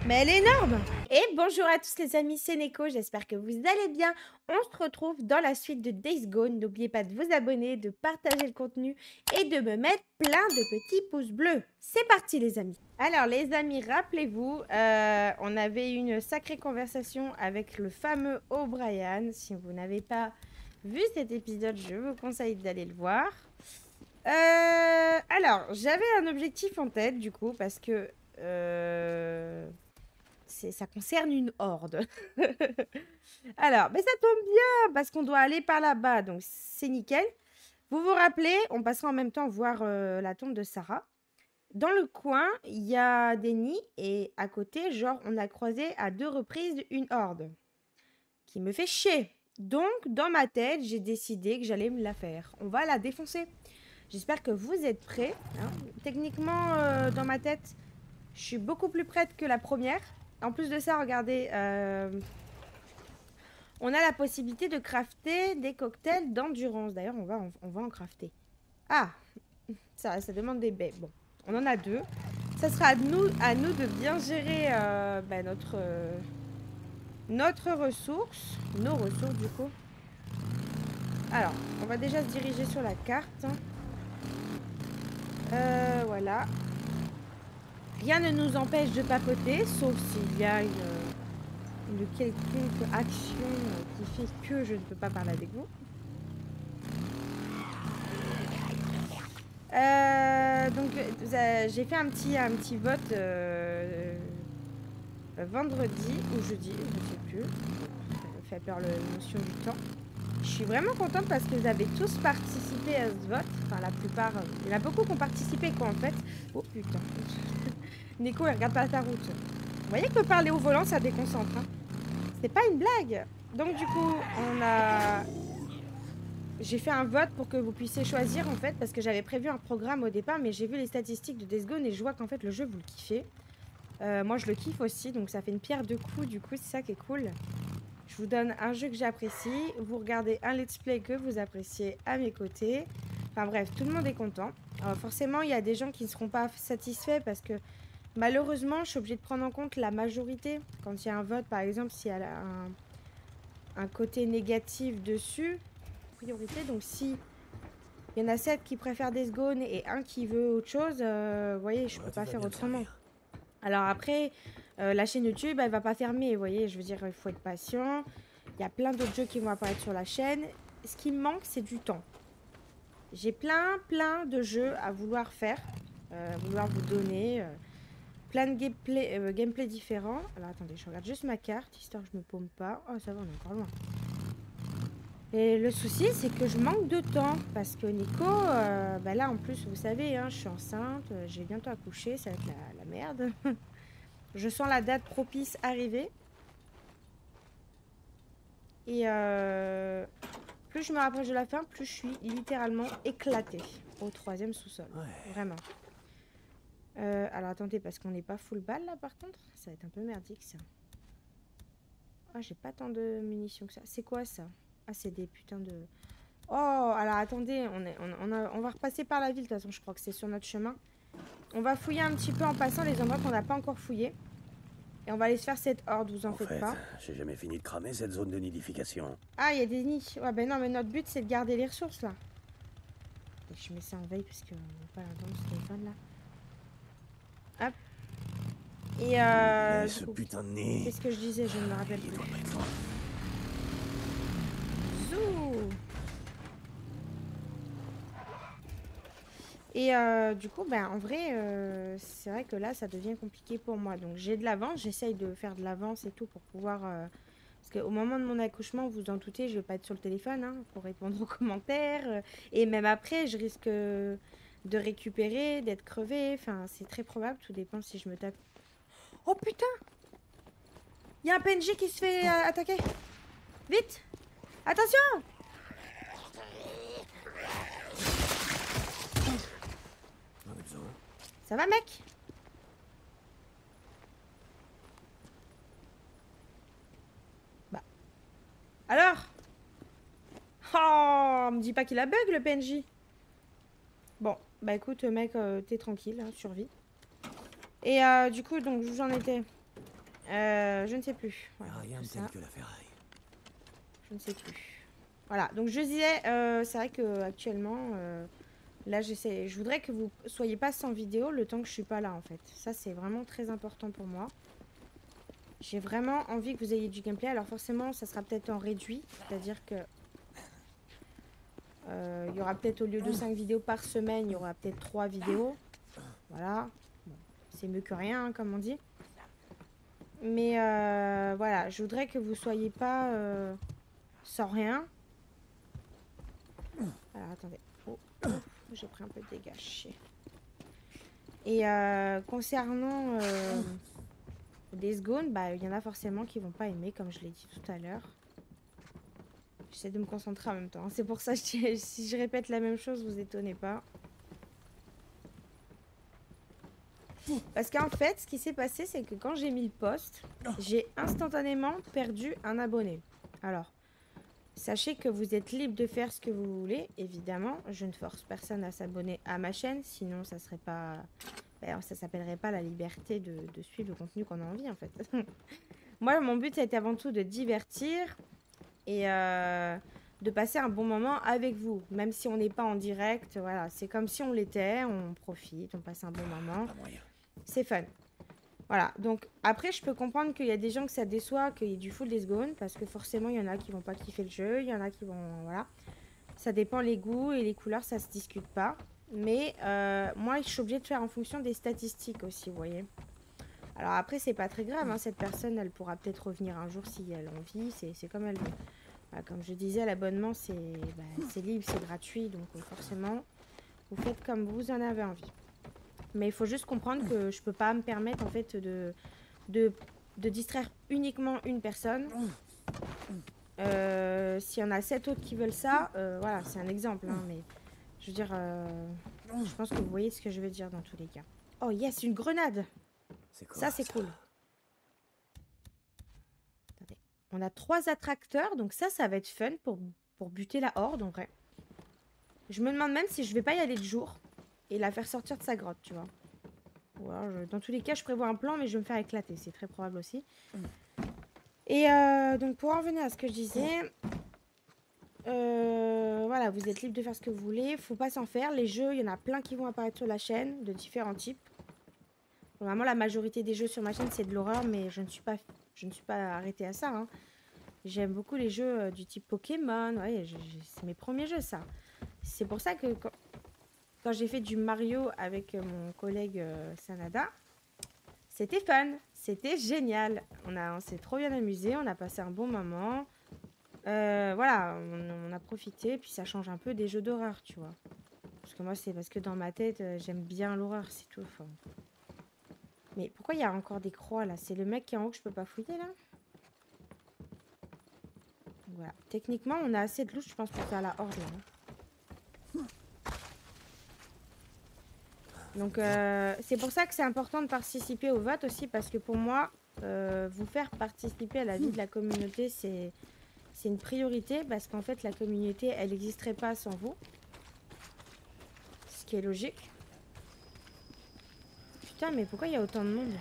Mais elle est énorme! Et bonjour à tous les amis, c'est Neko, j'espère que vous allez bien. On se retrouve dans la suite de Days Gone. N'oubliez pas de vous abonner, de partager le contenu et de me mettre plein de petits pouces bleus. C'est parti les amis. Alors les amis, rappelez-vous, on avait une sacrée conversation avec le fameux O'Brien. Si vous n'avez pas vu cet épisode, je vous conseille d'aller le voir. Alors, j'avais un objectif en tête du coup parce que... ça concerne une horde. Alors, mais ça tombe bien parce qu'on doit aller par là-bas, donc c'est nickel. Vous vous rappelez, on passera en même temps voir la tombe de Sarah. Dans le coin, il y a des nids et à côté, genre, on a croisé à 2 reprises une horde qui me fait chier. Donc, dans ma tête, j'ai décidé que j'allais me la faire. On va la défoncer. J'espère que vous êtes prêts, hein. Techniquement, dans ma tête, je suis beaucoup plus prête que la première. En plus de ça, regardez, on a la possibilité de crafter des cocktails d'endurance. D'ailleurs, on va en crafter. Ah, ça demande des baies. Bon, on en a 2. Ça sera à nous de bien gérer notre ressource. Nos ressources, du coup. Alors, on va déjà se diriger sur la carte. Voilà. Rien ne nous empêche de papoter, sauf s'il y a une quelconque action qui fait que je ne peux pas parler avec vous. Donc j'ai fait un petit vote vendredi ou jeudi, je ne sais plus. Ça me fait peur la notion du temps. Je suis vraiment contente parce que vous avez tous participé à ce vote. Enfin, la plupart. Il y en a beaucoup qui ont participé, quoi, en fait. Oh putain. Nico, il regarde pas ta route. Vous voyez que parler au volant, ça déconcentre. Hein. C'est pas une blague. Donc, du coup, j'ai fait un vote pour que vous puissiez choisir, en fait, parce que j'avais prévu un programme au départ, mais j'ai vu les statistiques de Days Gone et je vois qu'en fait, le jeu, vous le kiffez. Moi, je le kiffe aussi, donc ça fait une pierre deux coups, du coup, c'est ça qui est cool. Je vous donne un jeu que j'apprécie, vous regardez un let's play que vous appréciez à mes côtés. Enfin bref, tout le monde est content. Alors forcément, il y a des gens qui ne seront pas satisfaits parce que malheureusement, je suis obligée de prendre en compte la majorité. Quand il y a un vote, par exemple, s'il y a un côté négatif dessus, priorité. Donc si il y en a 7 qui préfèrent Days Gone et un qui veut autre chose, vous voyez, je peux pas faire autrement. Alors après, la chaîne YouTube, elle va pas fermer, vous voyez, je veux dire, il faut être patient. Il y a plein d'autres jeux qui vont apparaître sur la chaîne. Ce qui me manque, c'est du temps. J'ai plein de jeux à vouloir faire, vouloir vous donner. Plein de gameplay différents. Alors attendez, je regarde juste ma carte, histoire que je me paume pas. Oh, ça va, on est encore loin. Et le souci, c'est que je manque de temps. Parce que Nico, bah là, en plus, vous savez, hein, je suis enceinte, j'ai bientôt accouché, ça va être la merde. Je sens la date propice arriver. Et plus je me rapproche de la fin, plus je suis littéralement éclatée au 3e sous-sol. Ouais. Vraiment. Alors attendez, parce qu'on n'est pas full balle là par contre. Ça va être un peu merdique ça. Ah, j'ai pas tant de munitions que ça. C'est quoi ça? Ah, c'est des putains de... Oh, alors attendez, on va repasser par la ville de toute façon, je crois que c'est sur notre chemin. On va fouiller un petit peu en passant les endroits qu'on n'a pas encore fouillés. Et on va aller se faire cette horde, vous en faites pas. J'ai jamais fini de cramer cette zone de nidification. Ah, il y a des nids. Ouais, ben non, mais notre but, c'est de garder les ressources, là. Et je mets ça en veille, parce qu'on n'a pas l'entendre ce téléphone, là. Hop. Et ce putain de nid. Qu'est-ce que je disais? Je ne me rappelle plus. Zou. Et du coup, ben, en vrai, c'est vrai que là, ça devient compliqué pour moi. Donc, j'ai de l'avance. J'essaye de faire de l'avance et tout pour pouvoir... Parce qu'au moment de mon accouchement, vous vous en doutez, je ne vais pas être sur le téléphone hein, pour répondre aux commentaires. Et même après, je risque de récupérer, d'être crevée. Enfin, c'est très probable. Tout dépend si je me tape... Oh putain! Il y a un PNJ qui se fait attaquer. Vite! Attention! Ça va, mec? Bah. Alors? Oh, me dis pas qu'il a bug, le PNJ. Bon, bah écoute, mec, t'es tranquille, hein, survie. Et du coup, donc, j'en étais. Je ne sais plus. Voilà, Rien tout de tel ça. que la ferraille. Je ne sais plus. Voilà, donc je disais, c'est vrai que actuellement, là j'essaie, je voudrais que vous soyez pas sans vidéo le temps que je suis pas là en fait. Ça c'est vraiment très important pour moi. J'ai vraiment envie que vous ayez du gameplay. Alors forcément, ça sera peut-être en réduit, c'est-à-dire que il y aura peut-être au lieu de 5 vidéos par semaine, il y aura peut-être 3 vidéos. Voilà, bon, c'est mieux que rien, hein, comme on dit. Mais voilà, je voudrais que vous soyez pas sans rien. Alors attendez. Oh, j'ai pris un peu de dégâts. Chier. Et concernant Days Gone, bah il y en a forcément qui vont pas aimer, comme je l'ai dit tout à l'heure. J'essaie de me concentrer en même temps. C'est pour ça que si je répète la même chose, vous étonnez pas. Parce qu'en fait, ce qui s'est passé, c'est que quand j'ai mis le post, j'ai instantanément perdu un abonné. Alors, sachez que vous êtes libre de faire ce que vous voulez, évidemment. Je ne force personne à s'abonner à ma chaîne, sinon ça serait pas... Ben, ça s'appellerait pas la liberté de suivre le contenu qu'on a envie, en fait. Moi, mon but, ça a été avant tout de divertir et de passer un bon moment avec vous. Même si on n'est pas en direct, voilà. C'est comme si on l'était, on profite, on passe un bon moment. C'est fun. Voilà, donc après je peux comprendre qu'il y a des gens que ça déçoit qu'il y ait du full Days Gone, parce que forcément il y en a qui vont pas kiffer le jeu, il y en a qui vont... Voilà. Ça dépend les goûts et les couleurs, ça se discute pas. Mais moi je suis obligée de faire en fonction des statistiques aussi, vous voyez. Alors après c'est pas très grave, hein, cette personne elle pourra peut-être revenir un jour si elle a envie, c'est comme elle veut. Voilà, comme je disais, l'abonnement c'est libre, c'est gratuit, donc forcément vous faites comme vous en avez envie. Mais il faut juste comprendre que je peux pas me permettre en fait de distraire uniquement une personne. S'il y en a 7 autres qui veulent ça, voilà, c'est un exemple. Hein, mais je veux dire, je pense que vous voyez ce que je veux dire dans tous les cas. Oh yes, une grenade. Ça c'est cool. Attendez. On a 3 attracteurs, donc ça va être fun pour buter la horde en vrai. Je me demande même si je vais pas y aller de jour. Et la faire sortir de sa grotte, tu vois. Ouais, dans tous les cas, je prévois un plan, mais je vais me faire éclater. C'est très probable aussi. Et donc, pour en revenir à ce que je disais... voilà, vous êtes libre de faire ce que vous voulez. Faut pas s'en faire. Les jeux, il y en a plein qui vont apparaître sur la chaîne, de différents types. Vraiment, la majorité des jeux sur ma chaîne, c'est de l'horreur, mais je ne suis pas arrêtée à ça. Hein. J'aime beaucoup les jeux du type Pokémon. Ouais, c'est mes premiers jeux, ça. C'est pour ça que... Quand j'ai fait du Mario avec mon collègue Sanada, c'était fun, c'était génial. On s'est trop bien amusé, on a passé un bon moment. Voilà, on a profité, puis ça change un peu des jeux d'horreur, tu vois. Parce que moi, c'est parce que dans ma tête, j'aime bien l'horreur, c'est tout. Enfin... Mais pourquoi il y a encore des croix, là? C'est le mec qui est en haut que je peux pas fouiller, là? Voilà. Techniquement, on a assez de loot, je pense, pour faire la horde, là. Donc c'est pour ça que c'est important de participer au vote aussi, parce que pour moi, vous faire participer à la vie de la communauté, c'est une priorité, parce qu'en fait la communauté, elle n'existerait pas sans vous. Ce qui est logique. Putain, mais pourquoi il y a autant de monde?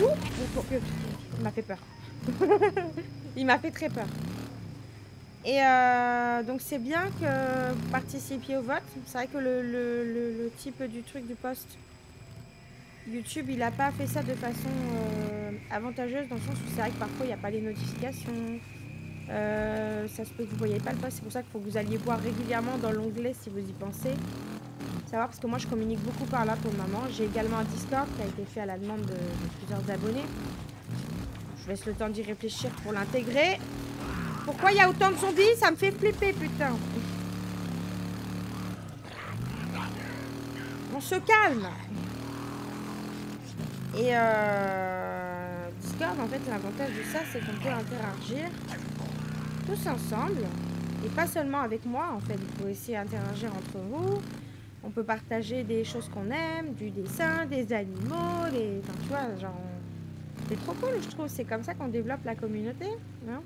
Ouh, il m'a fait peur. Il m'a fait très peur. Et donc c'est bien que vous participiez au vote. C'est vrai que le type du truc du post YouTube, il n'a pas fait ça de façon avantageuse, dans le sens où c'est vrai que parfois il n'y a pas les notifications. Ça se peut que vous ne voyez pas le post. C'est pour ça qu'il faut que vous alliez voir régulièrement dans l'onglet si vous y pensez. Savoir, parce que moi je communique beaucoup par là pour le moment. J'ai également un Discord qui a été fait à la demande de plusieurs abonnés. Je laisse le temps d'y réfléchir pour l'intégrer. Pourquoi il y a autant de zombies? Ça me fait flipper, putain. On se calme. Et Discord, en fait, l'avantage de ça, c'est qu'on peut interagir tous ensemble. Et pas seulement avec moi, en fait. Vous pouvez aussi interagir entre vous. On peut partager des choses qu'on aime, du dessin, des animaux, des... Enfin, tu vois, genre... C'est trop cool, je trouve. C'est comme ça qu'on développe la communauté, non?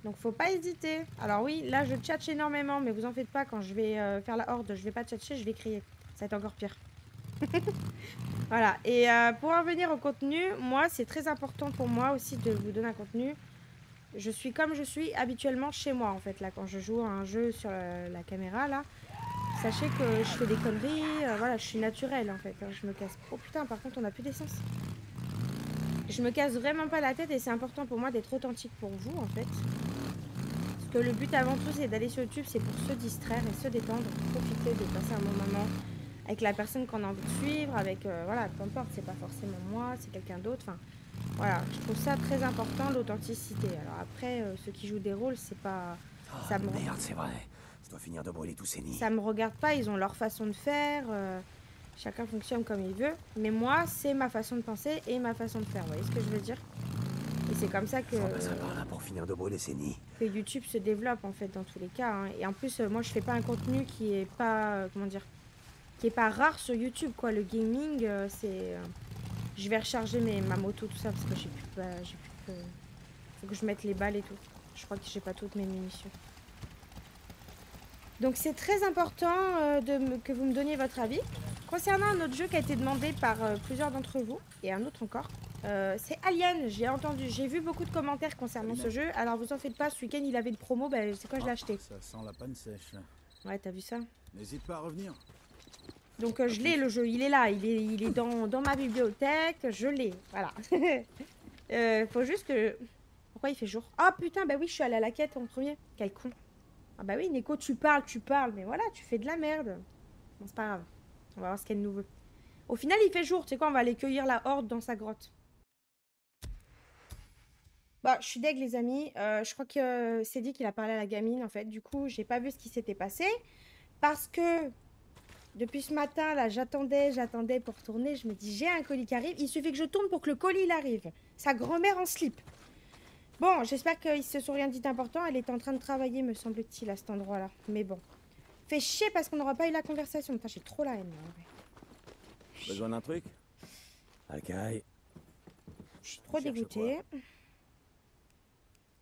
Donc faut pas hésiter. Alors oui, là je tchatche énormément, mais vous en faites pas, quand je vais faire la horde, je vais pas tchatcher, je vais crier. Ça va être encore pire. Voilà, et pour en venir au contenu, moi c'est très important pour moi aussi de vous donner un contenu. Je suis comme je suis habituellement chez moi en fait, là quand je joue à un jeu sur la caméra là. Sachez que je fais des conneries, voilà, je suis naturelle en fait, hein, je me casse... Oh putain, par contre on a plus d'essence. Je me casse vraiment pas la tête et c'est important pour moi d'être authentique pour vous en fait. Parce que le but avant tout c'est d'aller sur YouTube, c'est pour se distraire et se détendre, profiter de passer un bon moment avec la personne qu'on a envie de suivre, avec, voilà, peu importe, c'est pas forcément moi, c'est quelqu'un d'autre, enfin, voilà, je trouve ça très important, l'authenticité. Alors après, ceux qui jouent des rôles, c'est pas... Oh, ça me... merde, c'est vrai. Je dois finir de brûler tous ces nids. Ça me regarde pas, ils ont leur façon de faire, chacun fonctionne comme il veut, mais moi, c'est ma façon de penser et ma façon de faire, vous voyez ce que je veux dire? Et c'est comme ça que... Je repasserai par là pour finir de brûler ces nids. Que YouTube se développe, en fait, dans tous les cas, hein. Et en plus, moi, je fais pas un contenu qui est pas... comment dire? Qui est pas rare sur YouTube, quoi. Le gaming, c'est... je vais recharger ma moto, tout ça, parce que j'ai plus... faut que je mette les balles et tout. Je crois que j'ai pas toutes mes munitions. Donc c'est très important que vous me donniez votre avis. Concernant un autre jeu qui a été demandé par plusieurs d'entre vous, et un autre encore, c'est Alien. J'ai vu beaucoup de commentaires concernant ce jeu. Alors vous en faites pas, ce week-end il avait une promo, bah, c'est quoi je l'ai acheté. Ça sent la panne sèche. Ouais, t'as vu ça? N'hésite pas à revenir. Donc je l'ai le jeu, il est là, il est dans ma bibliothèque, je l'ai, voilà. Faut juste que... Pourquoi il fait jour? Ah putain, bah oui, je suis allée à la quête en premier. Quel con. Ah bah oui, Neko, tu parles, mais voilà, tu fais de la merde. Bon, c'est pas grave. On va voir ce qu'il y a de nouveau. Au final, il fait jour, tu sais quoi, on va aller cueillir la horde dans sa grotte. Bah, je suis deg, les amis. Je crois que c'est dit qu'il a parlé à la gamine, en fait. Du coup, j'ai pas vu ce qui s'était passé. Parce que... depuis ce matin, là, j'attendais pour tourner. Je me dis, j'ai un colis qui arrive. Il suffit que je tourne pour que le colis, il arrive. Sa grand-mère en slip. Bon, j'espère qu'ils se sont rien dit d'important. Elle était en train de travailler, me semble-t-il, à cet endroit-là. Mais bon. Fait chier parce qu'on n'aura pas eu la conversation. Putain, j'ai trop la haine, là. Ouais. Besoin d'un truc? Ok. Je suis trop dégoûtée.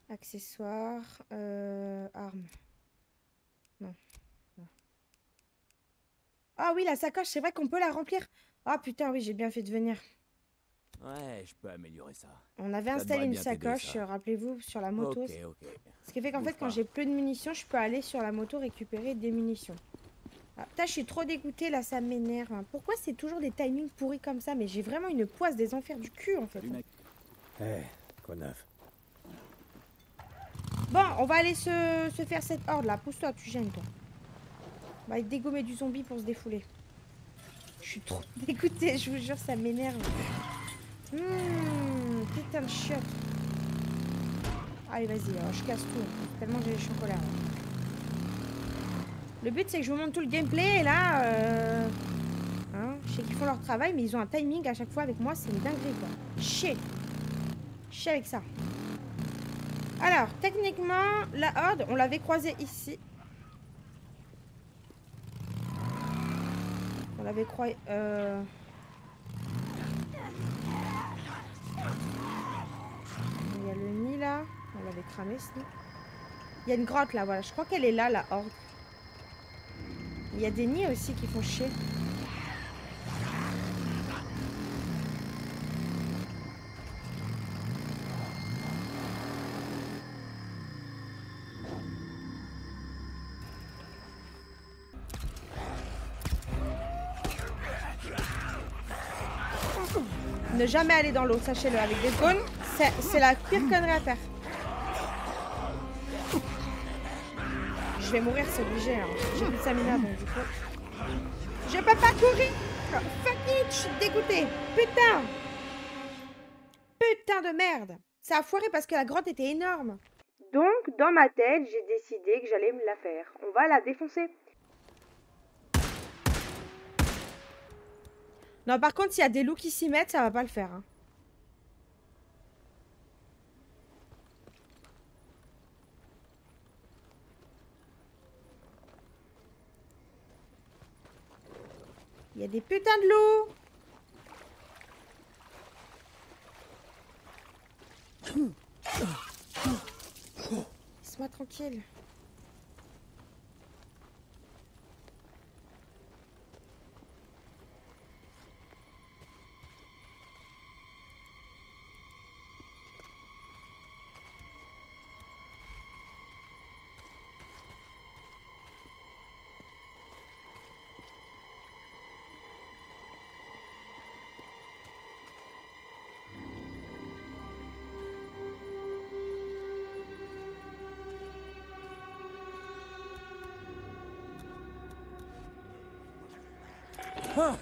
Accessoires. Armes. Non. Ah oui, la sacoche, c'est vrai qu'on peut la remplir. Ah putain, oui, j'ai bien fait de venir. Ouais, je peux améliorer ça. On avait installé une sacoche, rappelez-vous, sur la moto. Ok. Ce qui fait qu'en fait, quand j'ai plus de munitions, je peux aller sur la moto récupérer des munitions. Ah, putain, je suis trop dégoûtée, là, ça m'énerve. Pourquoi c'est toujours des timings pourris comme ça? Mais j'ai vraiment une poisse des enfers du cul, en fait. Hé, quoi de neuf? Bon, on va aller se faire cette horde, là. Pousse-toi, tu gênes, toi. On va aller dégommer du zombie pour se défouler. Je suis trop dégoûtée, je vous jure, ça m'énerve. Putain de chiotte. Allez, vas-y, je casse tout. Tellement je suis en colère. Le but, c'est que je vous montre tout le gameplay. Et là, hein, je sais qu'ils font leur travail, mais ils ont un timing à chaque fois avec moi. C'est une dinguerie, quoi. Chier. Chier avec ça. Alors, techniquement, la horde, on l'avait croisée ici. On l'avait croisée... Il y a le nid là. On l'avait cramé ce nid. Il y a une grotte là, voilà. Je crois qu'elle est là, la horde. Il y a des nids aussi qui font chier. Ne jamais aller dans l'eau, sachez-le. Avec des zones, c'est la pire connerie à faire. Je vais mourir, c'est obligé. Hein. J'ai plus de stamina, donc du coup... Je peux pas courir. Fuck it, je suis dégoûtée. Putain. Putain de merde. Ça a foiré parce que la grotte était énorme. Donc, dans ma tête, j'ai décidé que j'allais me la faire. On va la défoncer. Non, par contre, s'il y a des loups qui s'y mettent, ça va pas le faire. Hein. Il y a des putains de loups. tranquille. Ah.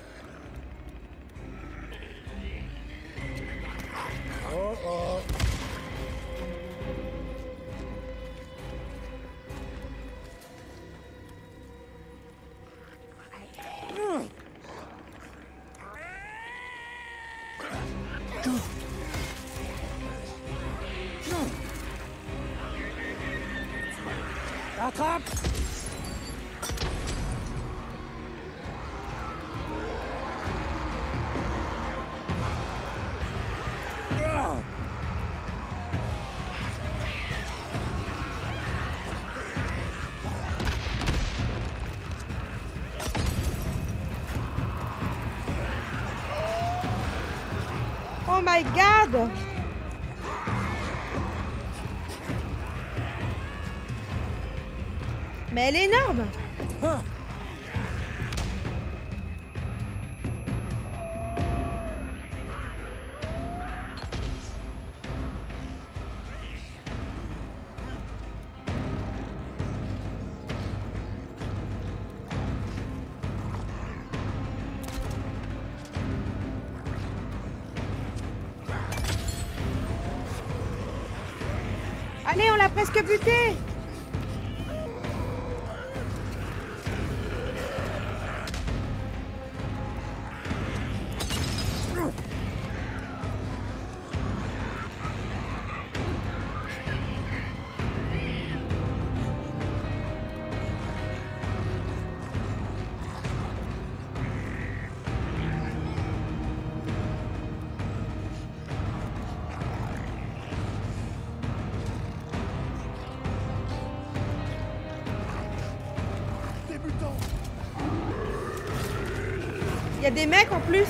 Oh oh. Attrape! Oh my god! Mais elle est énorme! Ah. Allez, on l'a presque buté! Il y a des mecs en plus.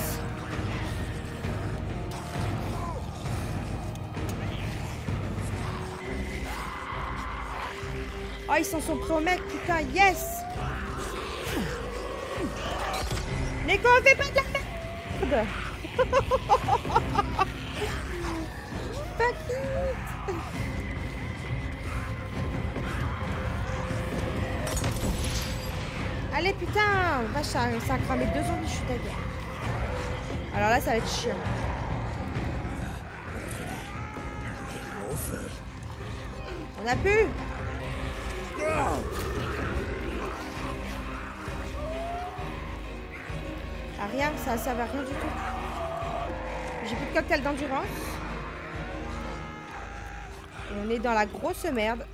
Oh, ils s'en sont pris au mec, putain, yes. Neko, fais pas de la merde. Fuck it. Allez, putain. Vache, ça a cramé 2 zombies, je suis deg. Alors là, ça va être chiant. Au feu. On a pu. Ah, rien, ça servait à rien du tout. J'ai plus de cocktail d'endurance. Et on est dans la grosse merde.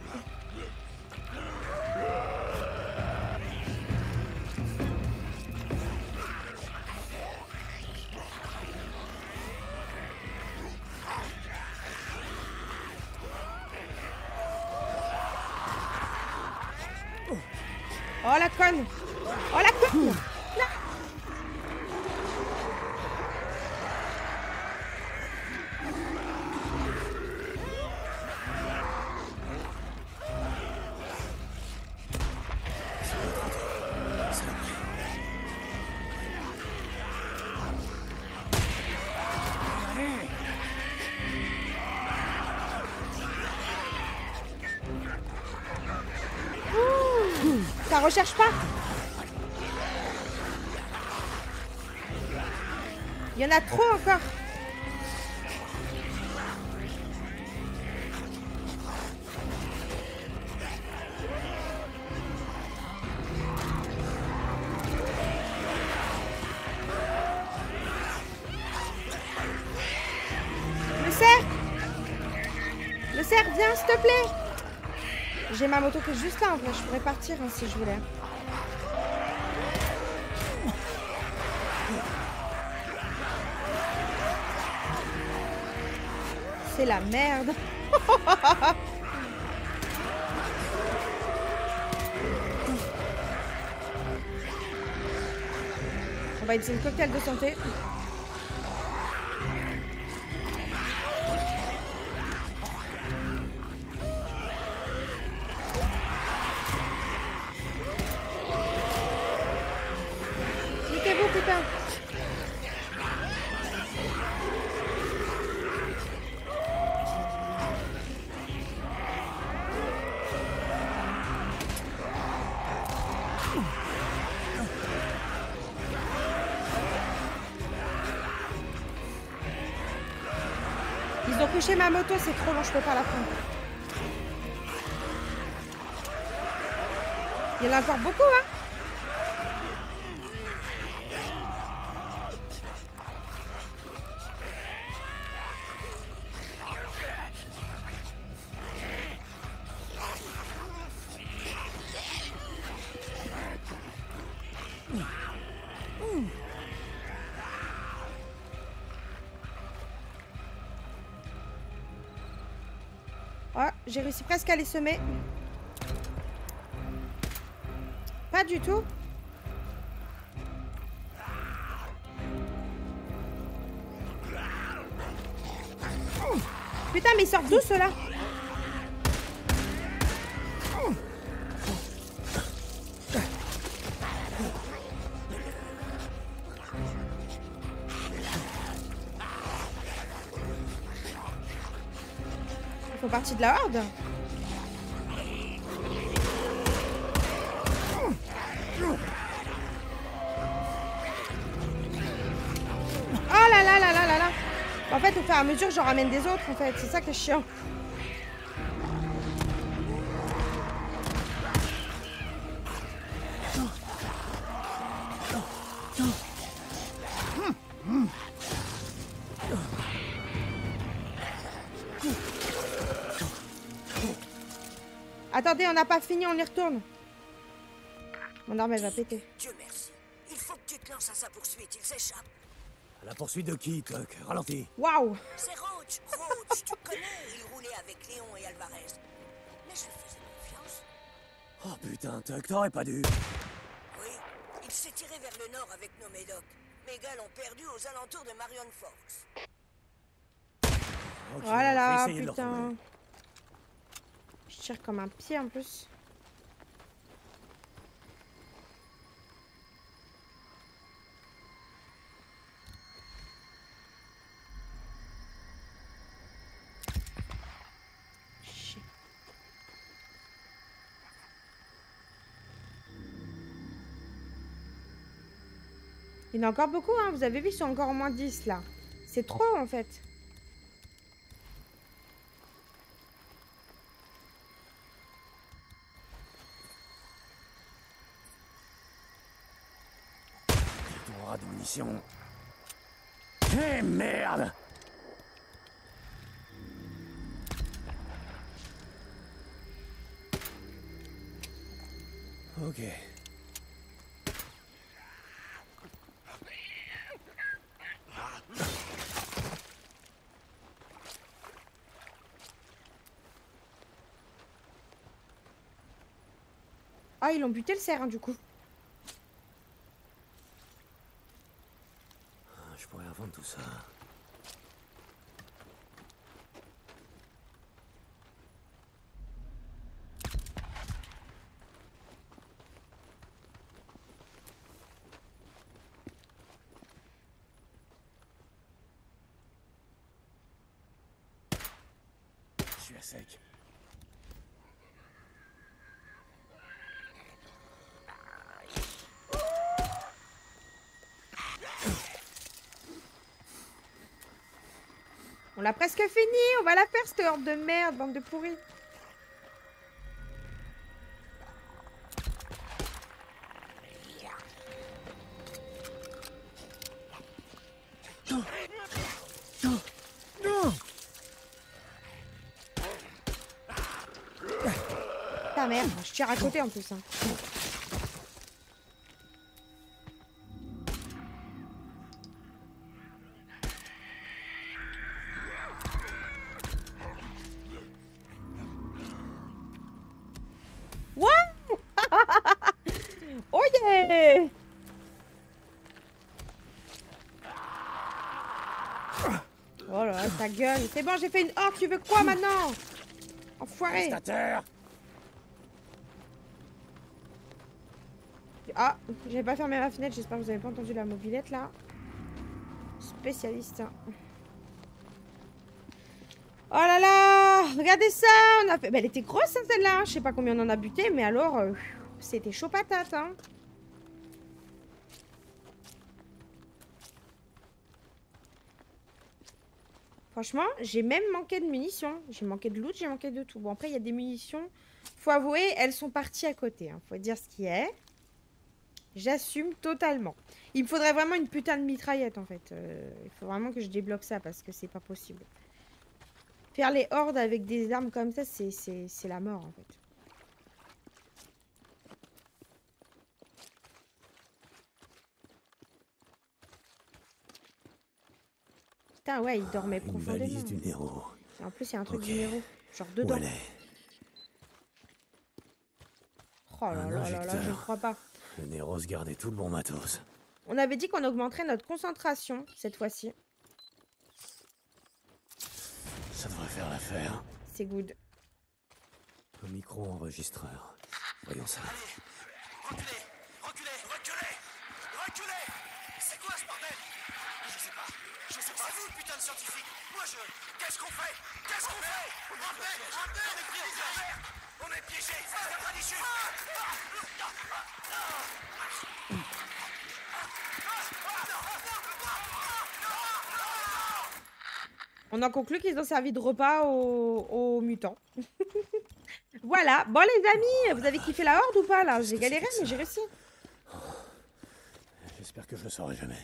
Oh la conne! Oh la conne! Non. Ça recherche pas. Il y en a trop encore. Le cerf, viens s'il te plaît. J'ai ma moto qui est juste là en vrai, je pourrais partir hein, si je voulais. C'est la merde. va utiliser le cocktail de santé. Niquez-vous, putain. Ils ont couché ma moto, c'est trop long, je peux pas la prendre. Il y en a encore beaucoup, hein. Oh, j'ai réussi presque à les semer. Pas du tout. Putain, mais ils sortent d'où ceux-là? Ils font partie de la horde? Oh là là là là là là. En fait, au fur et à mesure, j'en ramène des autres, en fait. C'est ça qui est chiant. Attendez, on n'a pas fini, on y retourne. Mon arme, elle va péter. Dieu merci. Il faut que tu te lances à sa poursuite, il s'échappe. À la poursuite de qui, Tuck? Ralentis. Waouh! C'est Roach. Roach, tu connais, il roulait avec Léon et Alvarez. Mais je lui faisais confiance. Oh putain, Tuck, t'aurais pas dû. Oui, il s'est tiré vers le nord avec nos médocs. Mes gars l'ont perdu aux alentours de Marion Forks. Ok, Oh là là, on va essayer de le putain. retrouver. Je tire comme un pied en plus. Shit. Il y en a encore beaucoup, hein. Vous avez vu, ils sont encore au moins 10 là. C'est trop en fait. Ton rat de munitions. Eh merde! Ok. Ah, ils l'ont buté le cerf, hein, du coup. Je pourrais revendre tout ça. Je suis à sec. On l'a presque fini. On va la faire, cette horde de merde, bande de pourris. Ta merde, je tire à côté en plus. Hein. Wow. Oh yeah. ta gueule. C'est bon, j'ai fait une horde, tu veux quoi maintenant? Enfoiré. Reste à terre. Ah, j'avais pas fermé ma fenêtre, j'espère que vous avez pas entendu la mobilette là. Spécialiste. Hein. Oh là là, regardez ça, on a fait... Bah, elle était grosse hein, celle-là, hein. Je sais pas combien on en a buté, mais alors, c'était chaud patate. Hein. Franchement, j'ai même manqué de munitions. J'ai manqué de loot, j'ai manqué de tout. Bon, après, il y a des munitions. Faut avouer, elles sont parties à côté. Hein. Faut dire ce qui est. J'assume totalement. Il me faudrait vraiment une putain de mitraillette, en fait. Il faut vraiment que je débloque ça, parce que c'est pas possible. Faire les hordes avec des armes comme ça, c'est la mort, en fait. Putain, ouais, il dormait Une profondément. valise du Nero. Et en plus, il y a un truc Ok. du Nero. Genre Où dedans. elle est? Oh là Un là là là, je ne injecteur. crois pas. Le Nero se gardait tout le bon matos. On avait dit qu'on augmenterait notre concentration, cette fois-ci. Ça devrait faire l'affaire. C'est good. Un micro-enregistreur. Voyons ça. Reculez! Reculez! Reculez! Reculez! C'est quoi ce bordel? Je sais pas. Je sais pas. C'est vous, putain de scientifique! Moi je... Qu'est-ce qu'on fait? Qu'est-ce qu'on fait? Ramenez! Ramenez! On est piégés! On est piégés! C'est pas d'issue! On en conclut qu'ils ont servi de repas aux mutants. Voilà. Bon, les amis, vous avez kiffé la horde ou pas, là? J'ai galéré, mais j'ai réussi. J'espère que je le saurai jamais.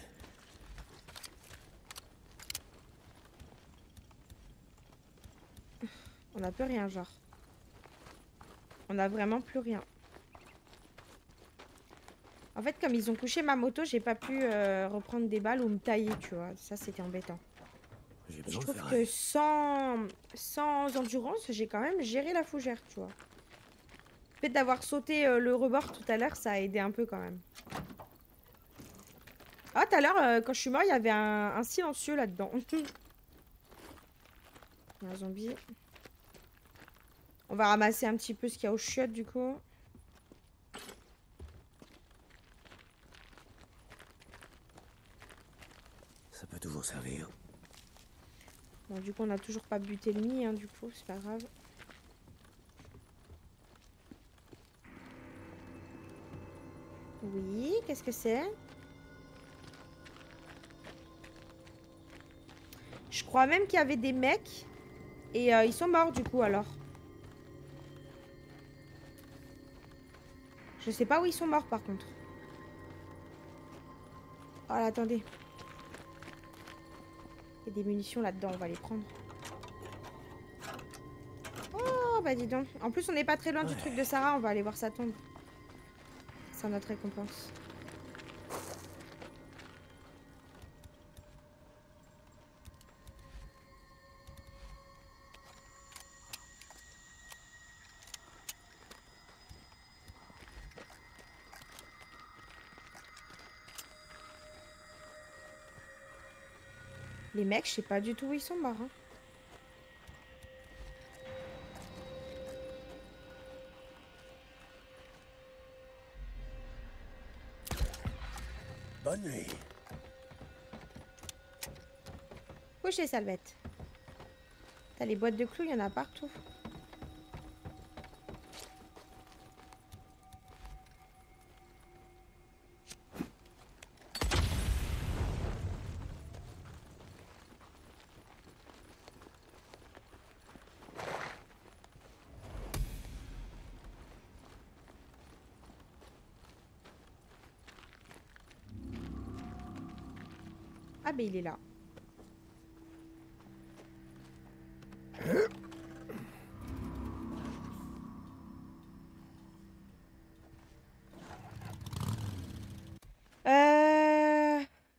On n'a plus rien, genre. On n'a vraiment plus rien. En fait, comme ils ont couché ma moto, j'ai pas pu reprendre des balles ou me tailler, tu vois. Ça, c'était embêtant. J'ai Je besoin de trouve faire que sans endurance, j'ai quand même géré la fougère, tu vois. Le fait d'avoir sauté le rebord tout à l'heure, ça a aidé un peu quand même. Ah, tout à l'heure, quand je suis mort, il y avait un silencieux là-dedans. Il y a un zombie. On va ramasser un petit peu ce qu'il y a aux chiottes, du coup. Ça peut toujours servir. Bon, du coup, on n'a toujours pas buté le nid, hein, du coup, c'est pas grave. Oui, qu'est-ce que c'est? Je crois même qu'il y avait des mecs. Et ils sont morts, du coup, alors. Je sais pas où ils sont morts, par contre. Oh là, attendez. Il y a des munitions là-dedans, on va les prendre. Oh, bah dis donc. En plus, on n'est pas très loin du truc de Sarah, on va aller voir sa tombe. C'est notre récompense. Les mecs, je sais pas du tout où ils sont morts. Hein. Bonne nuit. Couchez, salvette. T'as les boîtes de clous, il y en a partout. Ah, ben il est là.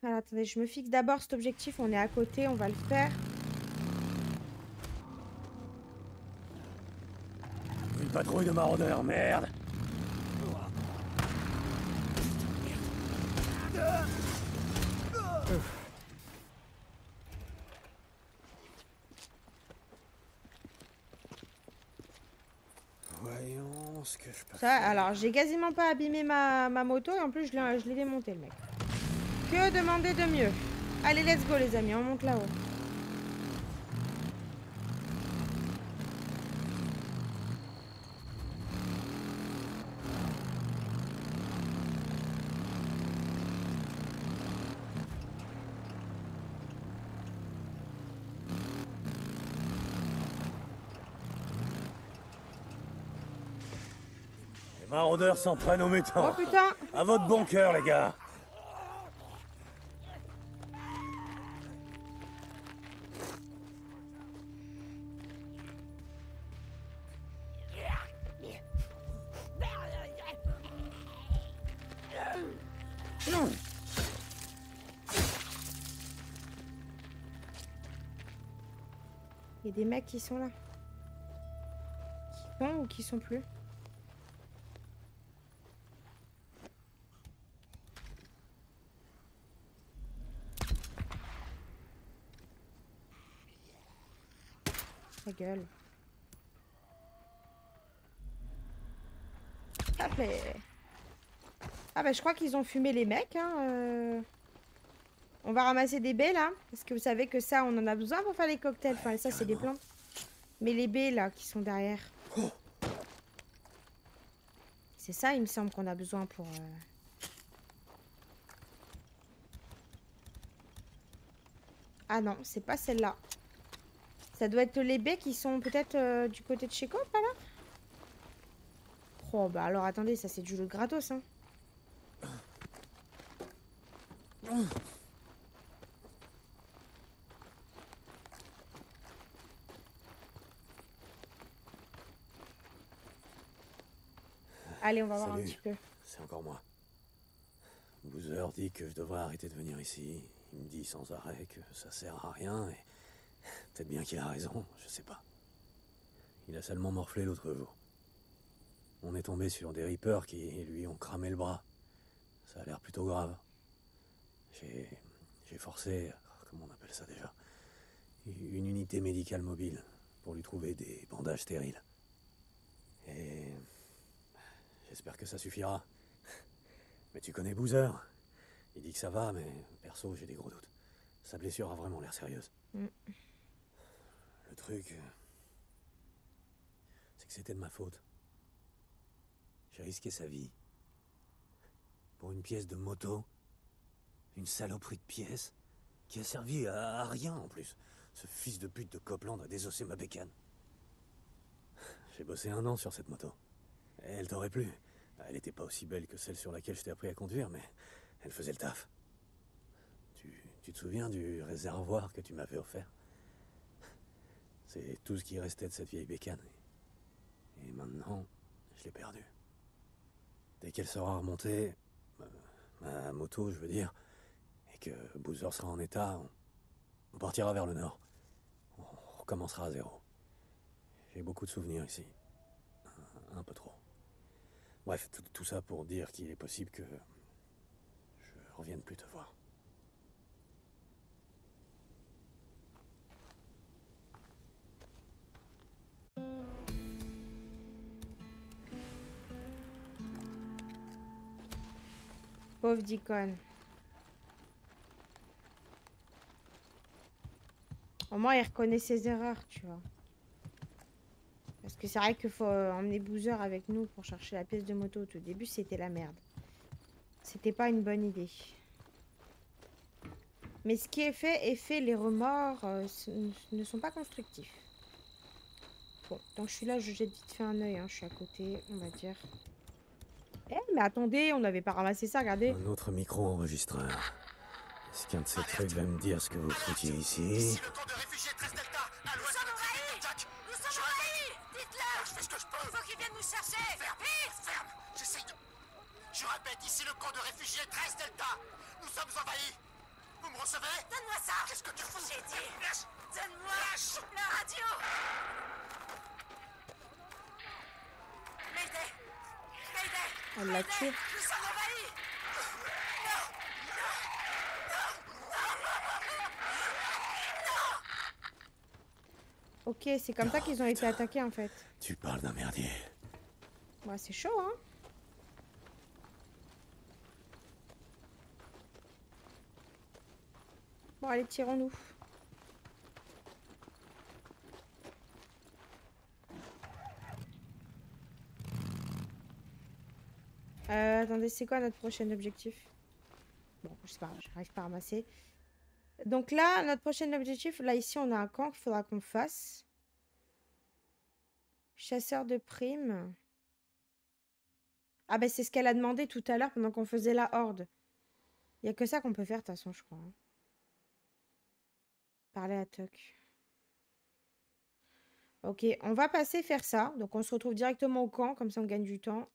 Alors, attendez, je me fixe d'abord cet objectif. On est à côté, on va le faire. Une patrouille de maraudeurs, merde. pense que je peux Ça, alors, j'ai quasiment pas abîmé ma moto et en plus, je l'ai démonté, le mec. Que demander de mieux? Allez, let's go, les amis, on monte là-haut. Les maraudeurs s'en prennent aux Oh métants. putain! À votre bon cœur, les gars. Il y a des mecs qui sont là. Qui sont ou qui sont plus? Ta gueule. Hop là. Ah bah je crois qu'ils ont fumé les mecs. Hein, On va ramasser des baies là. Parce que vous savez que ça on en a besoin pour faire les cocktails. Enfin ça c'est des plantes. Mais les baies là qui sont derrière. C'est ça il me semble qu'on a besoin pour... Ah non c'est pas celle-là. Ça doit être les baies qui sont peut-être du côté de chez Coop, pas là? Oh bah alors attendez, ça c'est du loot gratos hein. Allez, on va voir un Salut. petit peu. C'est encore moi. Boozer dit que je devrais arrêter de venir ici. Il me dit sans arrêt que ça sert à rien et... Peut-être bien qu'il a raison, je sais pas. Il a seulement morflé l'autre jour. On est tombé sur des Reapers qui, lui, ont cramé le bras. Ça a l'air plutôt grave. J'ai forcé... Comment on appelle ça déjà? Une unité médicale mobile pour lui trouver des bandages stériles. Et... J'espère que ça suffira. Mais tu connais Boozer. Il dit que ça va, mais perso, j'ai des gros doutes. Sa blessure a vraiment l'air sérieuse. Le truc... c'est que c'était de ma faute. J'ai risqué sa vie. Pour une pièce de moto. Une saloperie de pièce. Qui a servi à rien, en plus. Ce fils de pute de Copeland a désossé ma bécane. J'ai bossé 1 an sur cette moto. Et elle t'aurait plu. Elle était pas aussi belle que celle sur laquelle je t'ai appris à conduire, mais elle faisait le taf. Tu te souviens du réservoir que tu m'avais offert? C'est tout ce qui restait de cette vieille bécane. Et maintenant, je l'ai perdue. Dès qu'elle sera remontée, ma moto, je veux dire, et que Boozer sera en état, on partira vers le nord. On recommencera à zéro. J'ai beaucoup de souvenirs ici. Un peu trop. Bref, tout ça pour dire qu'il est possible que je revienne plus te voir. Pauvre Deacon. Au moins il reconnaît ses erreurs, tu vois. Parce que c'est vrai qu'il faut emmener Boozer avec nous pour chercher la pièce de moto. Au tout début, c'était la merde. C'était pas une bonne idée. Mais ce qui est fait, les remords ne sont pas constructifs. Bon, tant que je suis là, je jette vite fait un œil. Hein. Je suis à côté, on va dire. Eh, mais attendez, on n'avait pas ramassé ça, regardez. Un autre micro-enregistreur. Est-ce qu'un de ces trucs va me dire ce que vous foutiez ici? Ici le camp de réfugiés 13 Delta, à l'ouest de Jack. Nous sommes envahis! Dites-le! Je fais ce que je peux. Faut qu'ils viennent nous chercher! Ferme, ferme. J'essaye de... Je répète, ici le camp de réfugiés 13 Delta. Nous sommes envahis. Vous me recevez? Donne-moi ça! Qu'est-ce que tu fous? J'ai dit! Lâche. Donne-moi la radio! Mayday! Mayday! Elle l'a tué. Nous sommes envahis! Ok, c'est comme ça qu'ils ont été attaqués en fait. Tu parles d'un merdier. Ouais, c'est chaud, hein. Bon, allez, tirons-nous. Attendez, c'est quoi notre prochain objectif? Bon, je sais pas, j'arrive pas à ramasser. Donc là, notre prochain objectif, là, ici, on a un camp qu'il faudra qu'on fasse. Chasseur de primes. Ah bah c'est ce qu'elle a demandé tout à l'heure pendant qu'on faisait la horde. Il n'y a que ça qu'on peut faire de toute façon, je crois. Hein. Parler à Tuck. Ok, on va passer faire ça. Donc on se retrouve directement au camp, comme ça on gagne du temps.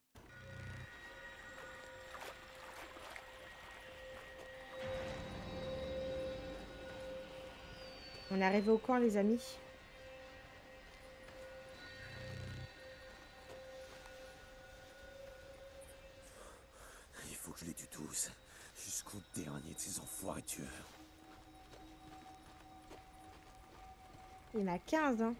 On est arrivé au camp, les amis. Il faut que je les tue tous. Jusqu'au dernier de ces enfoirés tueurs. Il y en a 15, hein.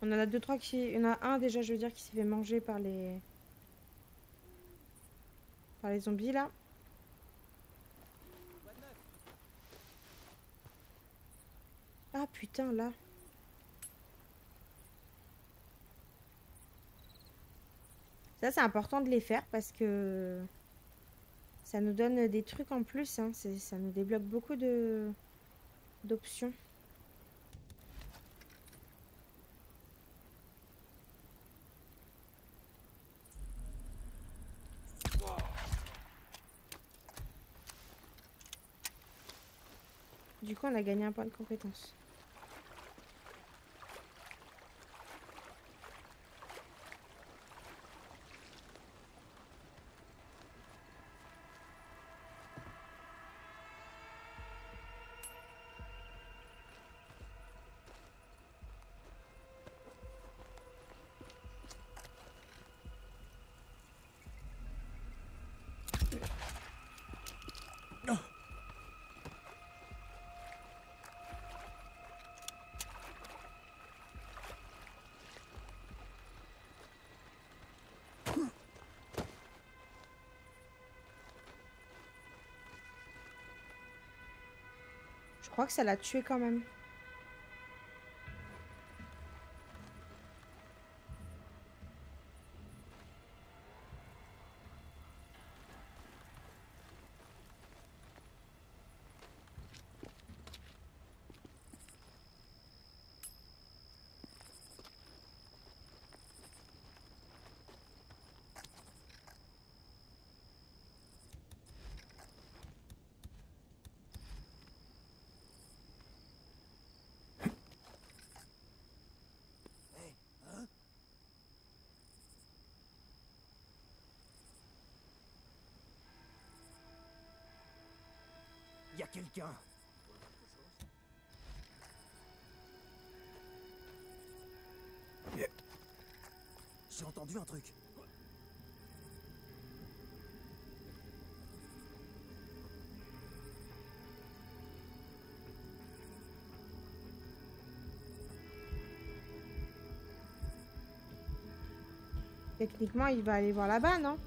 On en a 2-3 qui... Il y en a un déjà, je veux dire, qui s'est fait manger par les... Par les zombies, là. Ah, putain, là. Ça, c'est important de les faire parce que... Ça nous donne des trucs en plus, hein. Ça nous débloque beaucoup d'options. Du coup, on a gagné un point de compétence. Je crois que ça l'a tué quand même. Y a quelqu'un. J'ai entendu un truc. Techniquement, il va aller voir là-bas, non?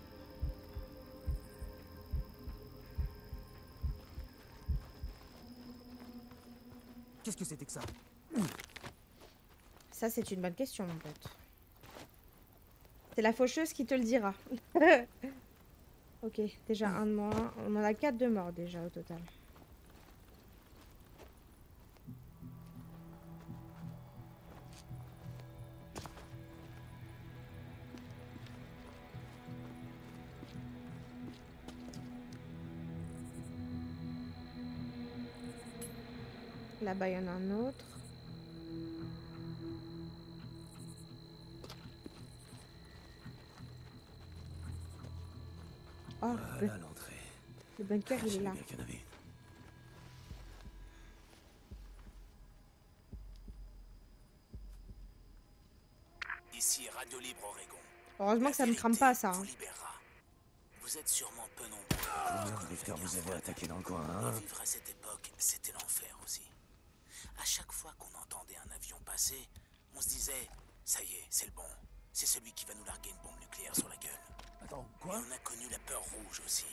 Qu'est-ce que c'était que ça? Ça, c'est une bonne question, mon pote. C'est la faucheuse qui te le dira. Ok, déjà un de moins. On en a 4 de morts déjà au total. Là-bas, il y en a un autre. Oh, Voilà l'entrée. le bunker, il est là. Bien qu'il y en avait une. Ici Radio Libre Oregon. Heureusement que ça me crame pas, ça. vous Hein. libérera. Vous êtes sûrement peu nombreux. Combien de drifters vous avez attaqué dans le coin, hein? Vivre à cette époque, c'était l'enfer aussi. À chaque fois qu'on entendait un avion passer, on se disait « Ça y est, c'est le bon. C'est celui qui va nous larguer une bombe nucléaire sur la gueule. » Attends, Et quoi? on a connu la peur rouge aussi.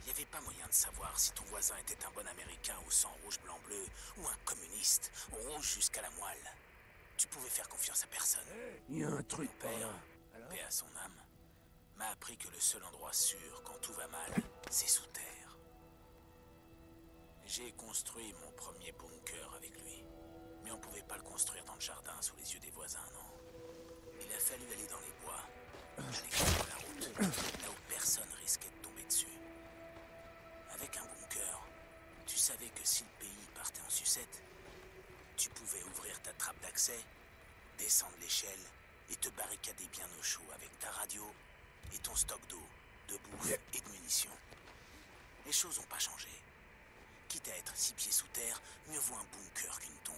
Il n'y avait pas moyen de savoir si ton voisin était un bon américain au sang rouge, blanc, bleu, ou un communiste, rouge jusqu'à la moelle. Tu pouvais faire confiance à personne. Il y a un truc Mon par père, là. paix à son âme, m'a appris que le seul endroit sûr quand tout va mal, c'est sous terre. J'ai construit mon premier bunker avec lui, mais on pouvait pas le construire dans le jardin sous les yeux des voisins, non. Il a fallu aller dans les bois, à l'extérieur de la route, là où personne risquait de tomber dessus. Avec un bunker, tu savais que si le pays partait en sucette, tu pouvais ouvrir ta trappe d'accès, descendre l'échelle et te barricader bien au chaud avec ta radio et ton stock d'eau, de bouffe et de munitions. Les choses n'ont pas changé. Quitte à être 6 pieds sous terre, mieux vaut un bunker qu'une tombe.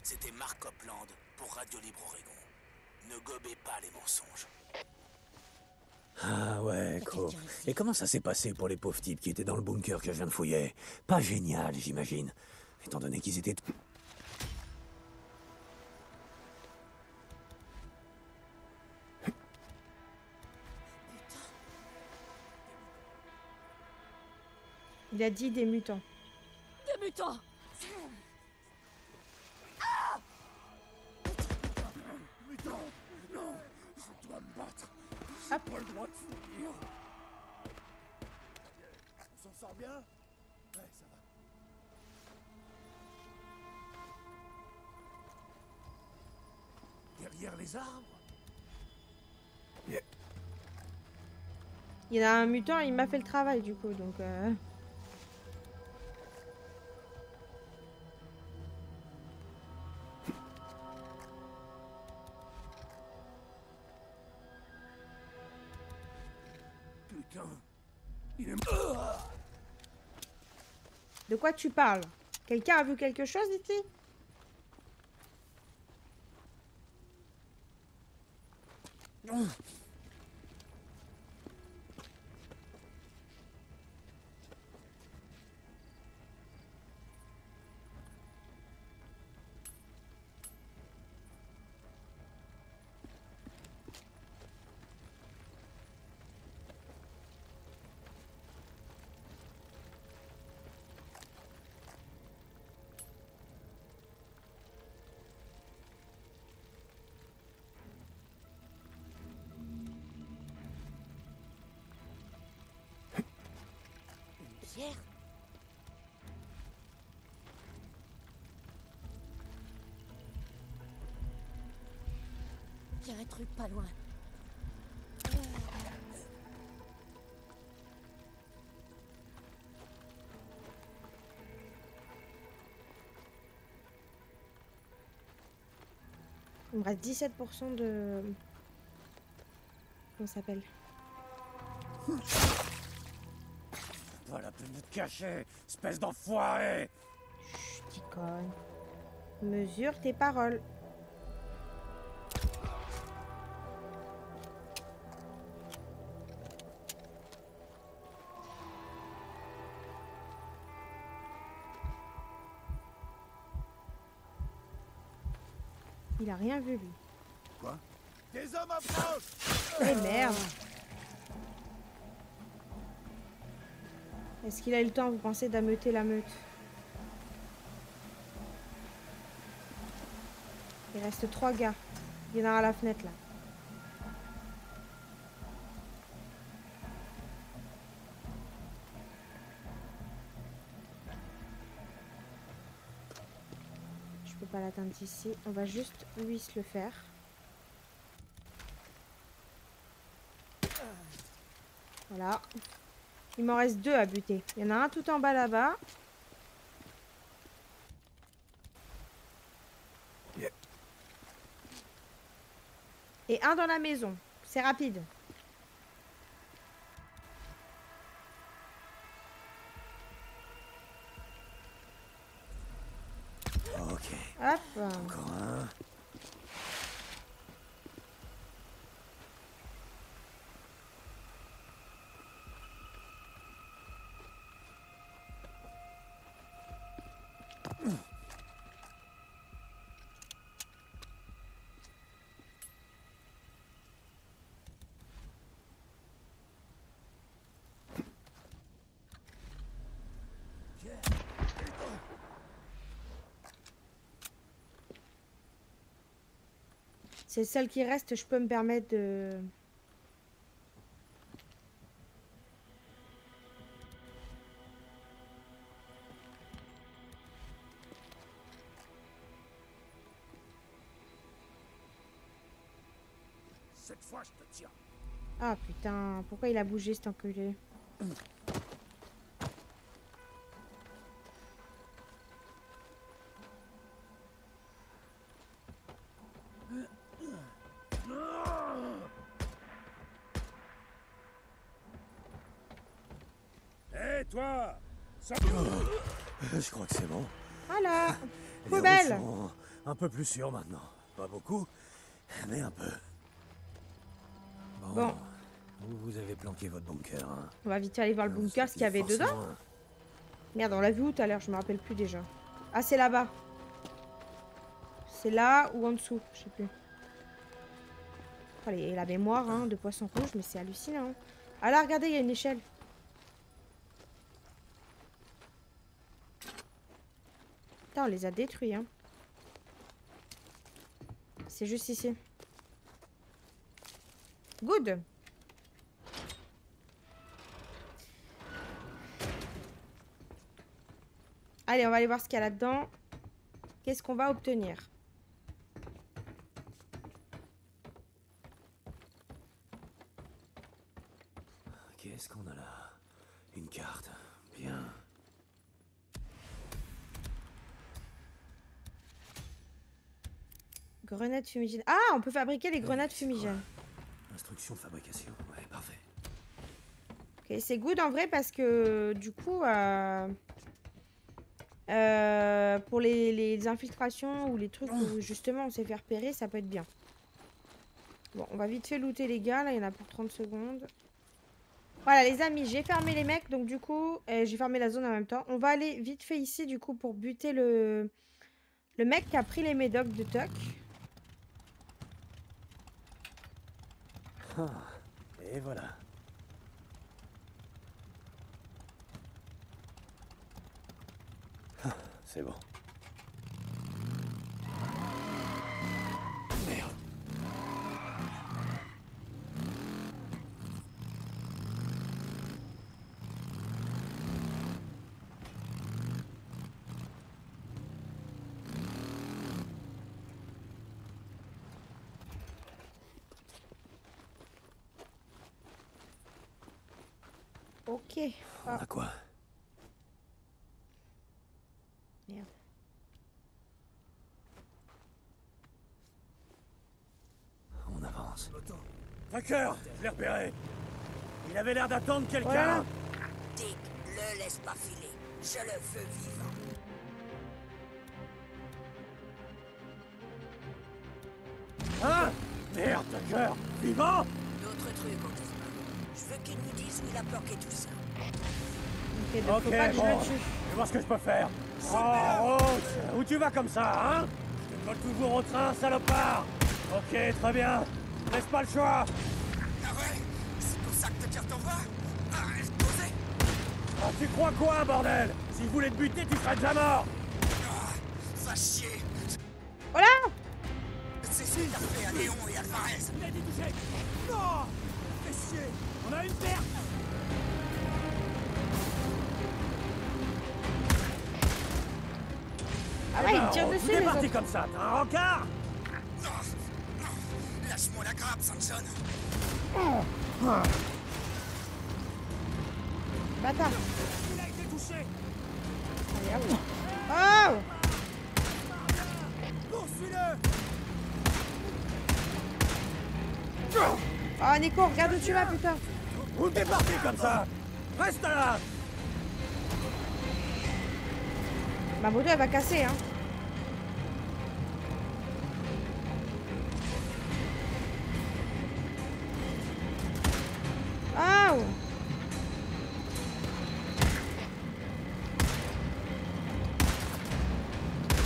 C'était Mark Copland pour Radio Libre Oregon. Ne gobez pas les mensonges. Ah ouais, cool. Et comment ça s'est passé pour les pauvres types qui étaient dans le bunker que je viens de fouiller? Pas génial, j'imagine. Étant donné qu'ils étaient... Il a dit des mutants. Des mutants! Putain, non, je dois me battre. Hop. Pas le droit de fuir. On s'en sort bien? Ouais, ça va. Derrière les arbres? Il y en a un mutant, il m'a fait le travail du coup, donc... Putain, il est... De quoi tu parles? Quelqu'un a vu quelque chose ici? Pierre? Il y a un truc pas loin. Il me reste 17% de... Comment ça s'appelle? Pas la peine de te cacher, espèce d'enfoiré! Chut, petit conne. Mesure tes paroles. Il a rien vu lui. Quoi? Des hommes approchent! Eh merde! Est-ce qu'il a eu le temps, vous pensez, d'ameuter la meute? Il reste 3 gars. Il y en a un à la fenêtre là. Je peux pas l'atteindre ici. On va juste lui se le faire. Voilà. Il m'en reste 2 à buter. Il y en a un tout en bas là-bas. Et un dans la maison. C'est rapide. Ok, Hop. encore un. C'est le seul qui reste, je peux me permettre de... Cette fois, je te tiens. Ah putain, pourquoi il a bougé cet enculé? Hé, toi! Je crois que c'est bon. Voilà. Les Poubelle. routes sont un peu plus sûres maintenant. Pas beaucoup, mais un peu. Bon. Vous avez planqué votre bunker, hein. On va vite aller voir le bunker, ce qu'il y avait dedans. Forcément. Merde, on l'a vu où tout à l'heure? Je me rappelle plus déjà. Ah, c'est là-bas. C'est là ou en dessous, je sais plus. Oh, la mémoire hein, de poisson rouge, mais c'est hallucinant. Ah là, regardez, il y a une échelle. Putain, on les a détruits, hein. C'est juste ici. Good. Allez, on va aller voir ce qu'il y a là-dedans. Qu'est-ce qu'on va obtenir? Qu'est-ce qu'on a là? Une carte. Bien. Grenades fumigènes. Ah, on peut fabriquer les grenades fumigènes. Instruction de fabrication. Ouais, parfait. Ok, c'est good en vrai parce que du coup, pour les infiltrations ou les trucs où justement on s'est fait repérer, ça peut être bien. Bon, on va vite fait looter les gars. Là, il y en a pour 30 secondes. Voilà les amis, j'ai fermé les mecs. Donc du coup, j'ai fermé la zone en même temps. On va aller vite fait ici du coup pour buter le mec qui a pris les médocs de Tuck. Ah, et voilà. Ah, c'est bon. Merde. Ok. On Ah, a quoi? merde. On avance. Tucker, je l'ai repéré. Il avait l'air d'attendre quelqu'un. Voilà. Dick, le laisse pas filer. Je le veux vivant. Hein? Merde, Tucker! Vivant? D'autres trucs ont disparu. Je veux qu'il nous dise où il a planqué tout ça. Ok, donc faut pas que je bon. le tue. Je vais voir ce que je peux faire. Oh, Rose, où tu vas comme ça, hein? Je te vole toujours au train, salopard! Ok, très bien. Laisse pas le choix. Ah ouais? C'est pour ça que Tucker t'envoie? Arrête de poser! Ah, tu crois quoi, bordel? Si je voulais te buter, tu serais déjà mort. Ah, va chier! Voilà. C'est ce qu'il a fait à Léon et Alvarez! Il a été touché. Non! Fais chier. On a une perte. Ah ouais, il tire Tout dessus est les parti autres. comme ça, t'as un rencard? Non, non, lâche-moi la grappe, Samson! Bâtard. Il a été touché. Allez, hop. Oh. Poursuis-le. Oh Nico, regarde où tu vas putain. Où t'es parti comme ça? Reste là. Ma moto elle va casser hein. Oh.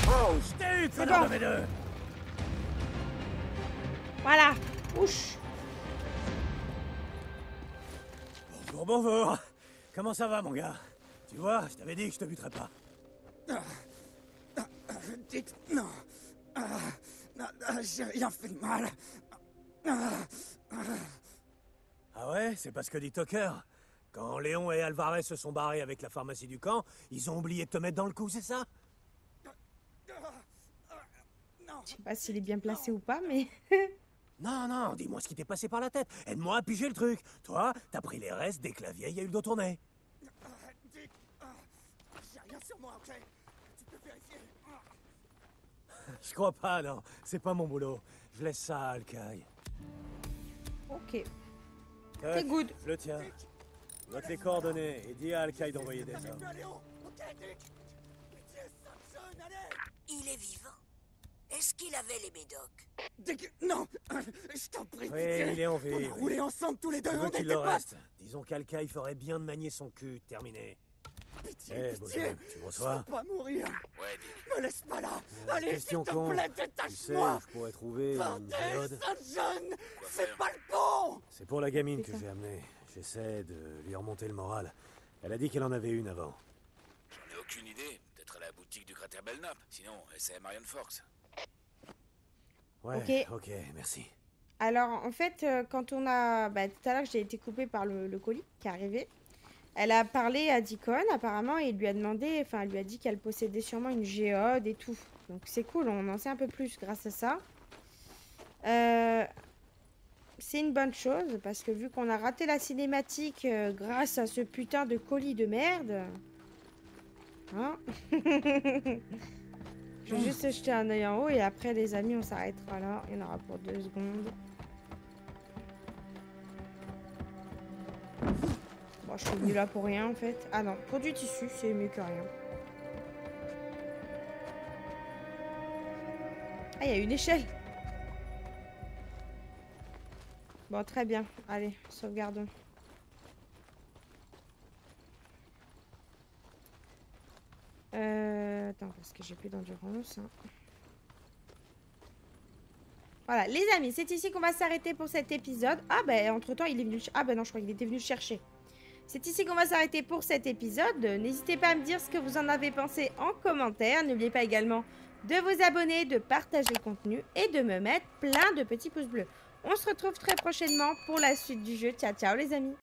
Oh, je t'ai eu, connard bon. de mes deux. Voilà. Ouch. Bonjour, bonjour. Comment ça va, mon gars? Tu vois, je t'avais dit que je te buterais pas. Dites non! Ah, J'ai rien fait de mal. Ah ouais, c'est pas ce que dit Tucker. Quand Léon et Alvarez se sont barrés avec la pharmacie du camp, ils ont oublié de te mettre dans le coup, c'est ça? Non. Je sais pas s'il est bien placé ou pas, mais... Non, non, dis-moi ce qui t'est passé par la tête. Aide-moi à piger le truc. Toi, t'as pris les restes dès que la vieille a eu le dos tourné. Dick, j'ai rien sur moi, ok? Tu peux vérifier. Je crois pas, non. C'est pas mon boulot. Je laisse ça à Alcaï. Ok. C'est good. Je le tiens. Note les coordonnées et dis à Alcaï d'envoyer des hommes. À Léon, ok, Dick? Pitié, Samson, allez! Il est vivant. Est-ce qu'il avait les médocs? Dick, non! Je t'en prie, Oui, pitié. il est en On vie. a roulé ensemble tous les deux, Je on veux qu'il n'était le pas... reste. Disons qu'Alcaï ferait bien de manier son cul. Terminé. Pitié, Eh, pitié! Bojan, tu me reçois? Je veux pas mourir! Ouais, Dick. Me laisse pas là! Allez, s'il Question te con. plaît, Tu sais détache-moi! où je pourrais trouver une Bordel, géode? Samson! C'est faire? pas le bon! C'est pour la gamine que Putain. j'ai amenée. J'essaie de lui remonter le moral. Elle a dit qu'elle en avait une avant. J'en ai aucune idée. Peut-être à la boutique du cratère Belknap. Sinon, c'est Marion Forks. Ouais, Ok. ok, merci. Alors, en fait, quand on a... Bah, tout à l'heure, j'ai été coupée par le colis qui est arrivé. Elle a parlé à Deacon, apparemment, et il lui a demandé... Enfin, elle lui a dit qu'elle possédait sûrement une géode et tout. Donc, c'est cool, on en sait un peu plus grâce à ça. C'est une bonne chose, parce que vu qu'on a raté la cinématique grâce à ce putain de colis de merde... Hein. Je vais juste jeter un œil en haut et après les amis on s'arrêtera là. Il y en aura pour 2 secondes. Bon, je suis venue là pour rien en fait. Ah non, pour du tissu c'est mieux que rien. Ah, il y a une échelle. Bon, très bien. Allez, sauvegardons. Attends, parce que j'ai plus d'endurance. Hein. Voilà, les amis, c'est ici qu'on va s'arrêter pour cet épisode. Ah, ben, entre-temps, il est venu... Ah, ben non, je crois qu'il était venu le chercher. C'est ici qu'on va s'arrêter pour cet épisode. N'hésitez pas à me dire ce que vous en avez pensé en commentaire. N'oubliez pas également de vous abonner, de partager le contenu et de me mettre plein de petits pouces bleus. On se retrouve très prochainement pour la suite du jeu. Ciao, ciao les amis!